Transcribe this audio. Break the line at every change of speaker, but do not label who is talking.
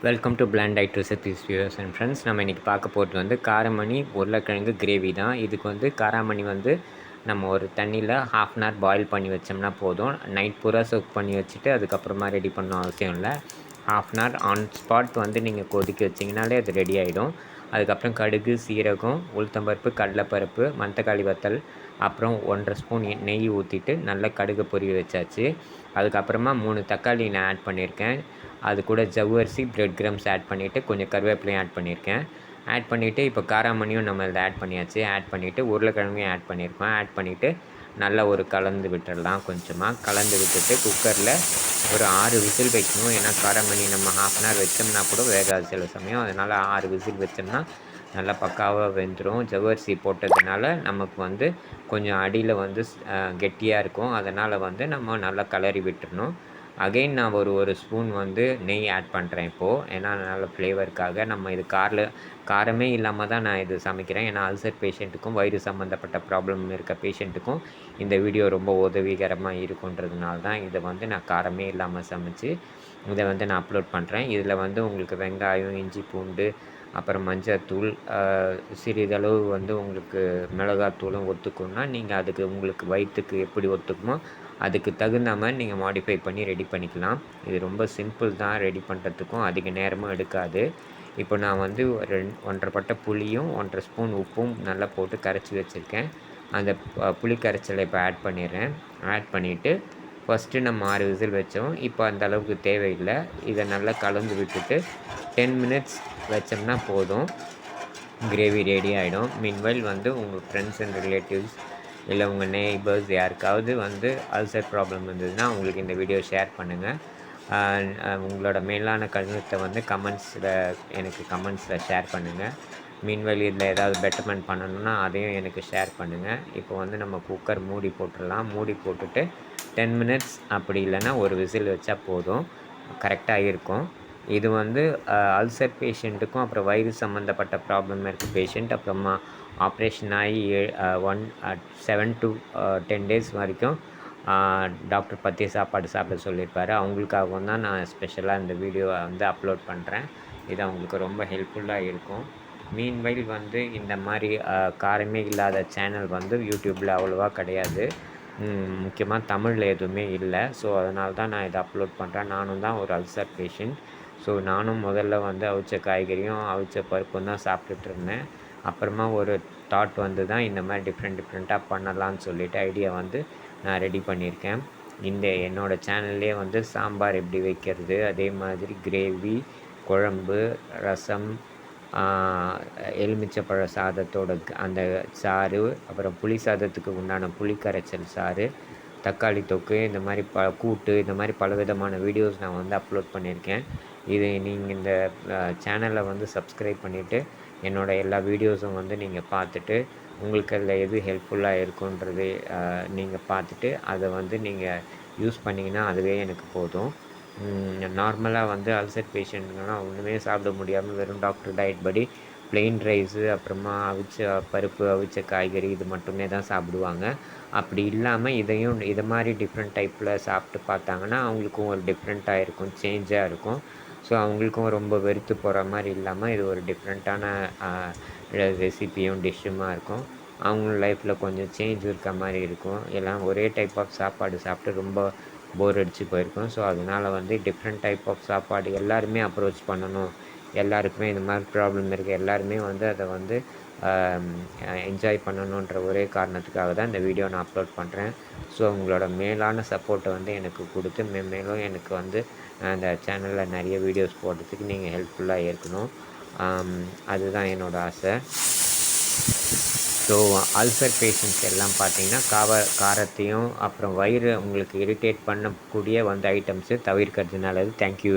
Welcome to plant diet recipes viewers and friends. நம்ம இன்றைக்கி பார்க்க போகிறது வந்து காரமணி உருளைக்கிழங்கு கிரேவி தான். இதுக்கு வந்து காராமணி வந்து நம்ம ஒரு தண்ணியில் 1/2 அன் ஹவர் பாயில் பண்ணி வச்சோம்னா போதும். நைட் பூரா சோக் பண்ணி வச்சுட்டு அதுக்கப்புறமா ரெடி பண்ணணும் அவசியம் இல்லை. 1/2 அன் ஹவர் ஆன் ஸ்பாட் வந்து நீங்கள் கொதிக்க வச்சிங்கனாலே அது ரெடி ஆகிடும். அதுக்கப்புறம் கடுகு, சீரகம், உளுத்தம்பருப்பு, கடலைப்பருப்பு, மணத்தக்காளி வத்தல், அப்புறம் 1.5 ஸ்பூன் நெய் ஊற்றிட்டு நல்லா கடுகு பொரிய வச்சாச்சு. அதுக்கப்புறமா 3 தக்காளி நான் ஆட் பண்ணியிருக்கேன். அது கூட ஜவ்வரிசி, பிரெட் கிரம்ஸ் ஆட் பண்ணிவிட்டு கொஞ்சம் கருவேப்பிலையும் ஆட் பண்ணியிருக்கேன். ஆட் பண்ணிவிட்டு இப்போ காராமணியும் நம்ம இதில் ஆட் பண்ணியாச்சு. ஆட் பண்ணிவிட்டு உருளைக்கிழங்கையும் ஆட் பண்ணியிருக்கோம். ஆட் பண்ணிவிட்டு நல்லா ஒரு கலந்து விட்டுடலாம். கொஞ்சமாக கலந்து விட்டுட்டு குக்கரில் ஒரு 6 விசில் வைக்கணும். ஏன்னா காராமணி நம்ம 1/2 அன் ஹவர் வச்சோம்னா கூட வேகாது சில சமயம். அதனால் 6 விசில் வச்சோம்னா நல்லா பக்காவாக வெந்துடும். ஜவ்வரிசி போட்டதுனால நமக்கு வந்து கொஞ்சம் அடியில் வந்து கெட்டியாக இருக்கும். அதனால் வந்து நம்ம நல்லா கிளறி விட்டுறணும். அகெயின் நான் ஒரு ஸ்பூன் வந்து நெய் ஆட் பண்ணுறேன் இப்போது. ஏன்னா நல்ல ஃப்ளேவருக்காக. நம்ம இது காரமே இல்லாமல் தான் நான் இது சமைக்கிறேன். ஏன்னா அல்சர் பேஷண்ட்டுக்கும் வயிறு சம்மந்தப்பட்ட ப்ராப்ளம் இருக்க பேஷண்ட்டுக்கும் இந்த வீடியோ ரொம்ப உதவிகரமாக இருக்குன்றதுனால தான் இதை வந்து நான் காரமே இல்லாமல் சமைச்சு இதை வந்து நான் அப்லோட் பண்ணுறேன். இதில் வந்து உங்களுக்கு வெங்காயம், இஞ்சி, பூண்டு, அப்புறம் மஞ்சள்தூள், சிறிதளவு வந்து உங்களுக்கு மிளகாத்தூளும் ஒத்துக்கும்னா நீங்கள் அதுக்கு உங்களுக்கு வயிற்றுக்கு எப்படி ஒத்துக்குமோ அதுக்கு தகுந்த மாதிரி நீங்கள் மாடிஃபை பண்ணி ரெடி பண்ணிக்கலாம். இது ரொம்ப சிம்பிள் தான் ரெடி பண்ணுறதுக்கும், அதிக நேரமும் எடுக்காது. இப்போ நான் வந்து 1.5 பட்டை புளியும் 1.5 ஸ்பூன் உப்பும் நல்லா போட்டு கரைச்சி வச்சுருக்கேன். அந்த புளி கரைச்சலை இப்போ ஆட் பண்ணிடுறேன். ஆட் பண்ணிவிட்டு ஃபஸ்ட்டு நம்ம 6 விசில் வச்சோம். இப்போ அந்த அளவுக்கு தேவையில்லை. இதை நல்லா கலந்து விட்டுட்டு 10 மினிட்ஸ் வச்சோம்னா போதும். கிரேவி ரெடி ஆகிடும். மீன்வைல் வந்து உங்கள் ஃப்ரெண்ட்ஸ் அண்ட் ரிலேட்டிவ்ஸ் இல்லை உங்கள் நெய்பர்ஸ் யாருக்காவது வந்து அல்சர் ப்ராப்ளம் இருந்ததுன்னா அவங்களுக்கு இந்த வீடியோ ஷேர் பண்ணுங்கள். உங்களோட மேலான கருத்தை வந்து எனக்கு கமெண்ட்ஸில் ஷேர் பண்ணுங்கள். மீன்வைல் இதில் ஏதாவது பெட்டர்மெண்ட் பண்ணணுன்னா அதையும் எனக்கு ஷேர் பண்ணுங்கள். இப்போ வந்து நம்ம குக்கர் மூடி போட்டுடலாம். மூடி போட்டுட்டு 10 மினிட்ஸ் அப்படி இல்லைன்னா ஒரு விசில் வச்சா போதும், கரெக்டாக இருக்கும். இது வந்து அல்சர் பேஷண்ட்டுக்கும் அப்புறம் வயிறு சம்மந்தப்பட்ட ப்ராப்ளம் இருக்க பேஷண்ட், அப்புறமா ஆப்ரேஷன் ஆகி 7 to 10 டேஸ் வரைக்கும் டாக்டர் பத்திய சாப்பாடு சாப்பிட சொல்லியிருப்பார். அவங்களுக்காகவும் தான் நான் ஸ்பெஷலாக இந்த வீடியோவை வந்து அப்லோட் பண்ணுறேன். இது அவங்களுக்கு ரொம்ப ஹெல்ப்ஃபுல்லாக இருக்கும். மீன்வைல் வந்து இந்த மாதிரி காரமே இல்லாத சேனல் வந்து யூடியூப்பில் அவ்வளோவா கிடையாது. முக்கியமாக தமிழில் எதுவுமே இல்லை. ஸோ அதனால தான் நான் இதை அப்லோட் பண்ணுறேன். நானும் தான் ஒரு அல்சர் பேஷண்ட். ஸோ நானும் முதல்ல வந்து அவிச்ச காய்கறியும் அவிச்ச பருப்பும் தான் சாப்பிட்டுட்டு இருந்தேன். அப்புறமா ஒரு தாட் வந்து தான் இந்த மாதிரி டிஃப்ரெண்ட்டாக பண்ணலான்னு சொல்லிவிட்டு ஐடியா வந்து நான் ரெடி பண்ணியிருக்கேன். என்னோடய சேனல்லே வந்து சாம்பார் எப்படி வைக்கிறது, அதே மாதிரி கிரேவி, குழம்பு, ரசம், எலுமிச்சப்பழ சாதத்தோட அந்த சாறு, அப்புறம் புளி சாதத்துக்கு உண்டான புளி கரைச்சல் சாறு, தக்காளி தொக்கு, இந்த மாதிரி கூட்டு, இந்த மாதிரி பலவிதமான வீடியோஸ் நான் வந்து அப்லோட் பண்ணியிருக்கேன். இது நீங்கள் இந்த சேனலை வந்து சப்ஸ்கிரைப் பண்ணிவிட்டு என்னோடய எல்லா வீடியோஸும் வந்து நீங்கள் பார்த்துட்டு உங்களுக்கு அதில் எது ஹெல்ப்ஃபுல்லாக இருக்குன்றது நீங்கள் பார்த்துட்டு அதை வந்து நீங்கள் யூஸ் பண்ணிங்கன்னா அதுவே எனக்கு போதும். நார்மலாக வந்து அல்சர் பேஷண்ட்டுங்கெல்லாம் ஒன்றுமே சாப்பிட முடியாமல் வெறும் டாக்டர் டயட் படி ப்ளெயின் ரைஸு, அப்புறமா அவிச்ச பருப்பு, அவிச்ச காய்கறி இது மட்டுமே தான் சாப்பிடுவாங்க. அப்படி இல்லாமல் இதை மாதிரி டிஃப்ரெண்ட் டைப்பில் சாப்பிட்டு பார்த்தாங்கன்னா அவங்களுக்கும் ஒரு டிஃப்ரெண்ட்டாக இருக்கும், சேஞ்சாக இருக்கும். ஸோ அவங்களுக்கும் ரொம்ப வெறுத்து போகிற மாதிரி இல்லாமல் இது ஒரு டிஃப்ரெண்ட்டான ரெசிப்பியும் டிஷ்ஷுமாக இருக்கும். அவங்க லைஃப்பில் கொஞ்சம் சேஞ்ச் இருக்க மாதிரி இருக்கும். எல்லாம் ஒரே டைப் ஆஃப் சாப்பாடு சாப்பிட்டு ரொம்ப போர் அடித்து போயிருக்கும். ஸோ அதனால் வந்து டிஃப்ரெண்ட் டைப் ஆஃப் சாப்பாடு எல்லாருமே அப்ரோச் பண்ணணும். எல்லாருக்குமே இந்த மாதிரி ப்ராப்ளம் இருக்குது. எல்லாருமே வந்து அதை வந்து என்ஜாய் பண்ணணுன்ற ஒரே காரணத்துக்காக தான் இந்த வீடியோ நான் அப்லோட் பண்ணுறேன். ஸோ உங்களோட மேலான சப்போர்ட்டை வந்து எனக்கு கொடுத்து மேலும் எனக்கு வந்து அந்த சேனலில் நிறைய வீடியோஸ் போடுறதுக்கு நீங்கள் ஹெல்ப்ஃபுல்லாக இருக்கணும். அதுதான் என்னோடய ஆசை. ஸோ அல்சர் பேஷண்ட்ஸ் எல்லாம் பார்த்தீங்கன்னா காரத்தையும் அப்புறம் வயிறு உங்களுக்கு இரிட்டேட் பண்ணக்கூடிய வந்து ஐட்டம்ஸு தவிர்க்கிறது நல்லது. தேங்க்யூ.